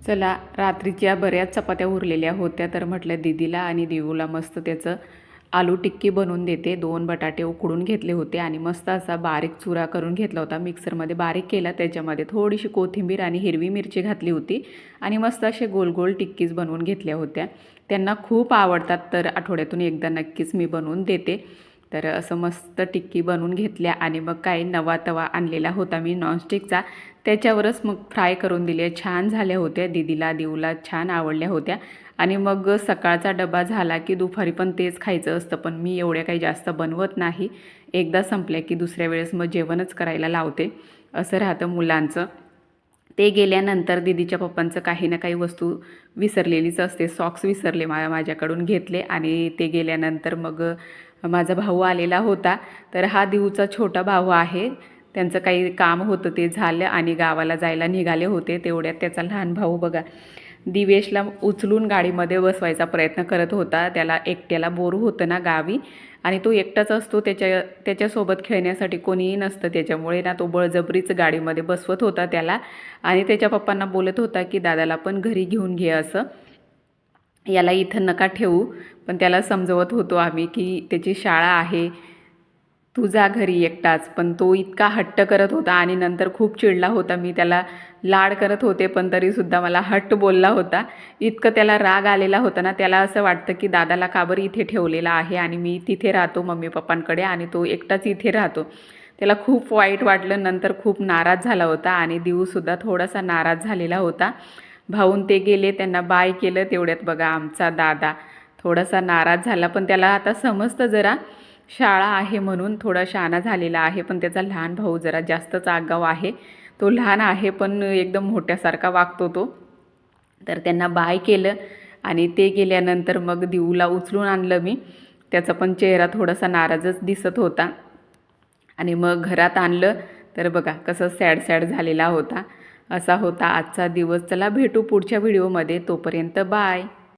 चला, रात्रीच्या बऱ्याच चपात्या उरलेल्या होत्या, तर म्हटलं दीदीला आणि देऊला मस्त त्याचं आलू टिक्की बनवून देते. 2 बटाटे उकडून घेतले होते आणि मस्त असा बारीक चुरा करून घेतला होता. मिक्सरमध्ये बारीक केला, त्याच्यामध्ये थोडीशी कोथिंबीर आणि हिरवी मिरची घातली होती आणि मस्त असे गोल गोल टिक्कीज बनवून घेतल्या होत्या. त्यांना खूप आवडतात, तर आठवड्यातून एकदा नक्कीच मी बनवून देते. तर असं मस्त टिक्की बनवून घेतल्या आणि मग काय नवा तवा आणलेला होता मी नॉनस्टिकचा, त्याच्यावरच मग फ्राय करून दिले. छान झाल्या होत्या. दीदीला देऊला छान आवडल्या होत्या. आणि मग सकाळचा डबा झाला की दुपारी पण तेच खायचं असतं, पण मी एवढ्या काही जास्त बनवत नाही. एकदा संपल्या की दुसऱ्या वेळेस मग जेवणच करायला लावते. असं राहतं मुलांचं. ते गेल्यानंतर दीदीच्या पप्पांचं काही ना काही वस्तू विसरलेलीच असते. सॉक्स विसरले, माझ्याकडून घेतले आणि ते गेल्यानंतर मग माझा भाऊ आलेला होता. तर हा देऊचा छोटा भाऊ आहे. त्यांचं काही काम होतं ते झालं आणि गावाला जायला निघाले होते. तेवढ्यात त्याचा लहान भाऊ बघा दिवेशला उचलून गाडीमध्ये बसवायचा प्रयत्न करत होता. त्याला एकट्याला बोर होतं ना गावी, आणि तो एकटाच असतो. त्याच्यासोबत खेळण्यासाठी कोणीही नसतं. त्याच्यामुळे ना तो बळजबरीच गाडीमध्ये बसवत होता त्याला आणि त्याच्या पप्पांना बोलत होता की दादाला पण घरी घेऊन घे, असं याला इथं नका ठेवू. पण त्याला समजवत होतो आम्ही की त्याची शाळा आहे, तू जा घरी एकटाच. पण तो इतका हट्ट करत होता आणि नंतर खूप चिडला होता. मी त्याला लाड करत होते, पण तरीसुद्धा मला हट्ट बोलला होता. इतकं त्याला राग आलेला होता ना, त्याला असं वाटतं की दादाला का बरं इथे ठेवलेला आहे आणि मी तिथे राहतो मम्मी पप्पांकडे आणि तो एकटाच इथे राहतो. त्याला खूप वाईट वाटलं. नंतर खूप नाराज झाला होता आणि देऊसुद्धा थोडासा नाराज झालेला होता. भाऊन ते गेले, त्यांना बाय केलं. तेवढ्यात बघा आमचा दादा थोडासा नाराज झाला, पण त्याला आता समजतं जरा शाळा आहे म्हणून, थोडा शहाणा झालेला आहे. पण त्याचा लहान भाऊ जरा जास्तच आगाऊ आहे. तो लहान आहे पण एकदम मोठ्यासारखा वागतो तो. तर त्यांना बाय केलं आणि ते गेल्यानंतर मग देऊला उचलून आणलं मी. त्याचा पण चेहरा थोडासा नाराजच दिसत होता आणि मग घरात आणलं तर बघा कसं सॅड सॅड झालेला होता. असा होता आजचा दिवस. चला भेटू पुढच्या व्हिडिओमध्ये. तोपर्यंत बाय.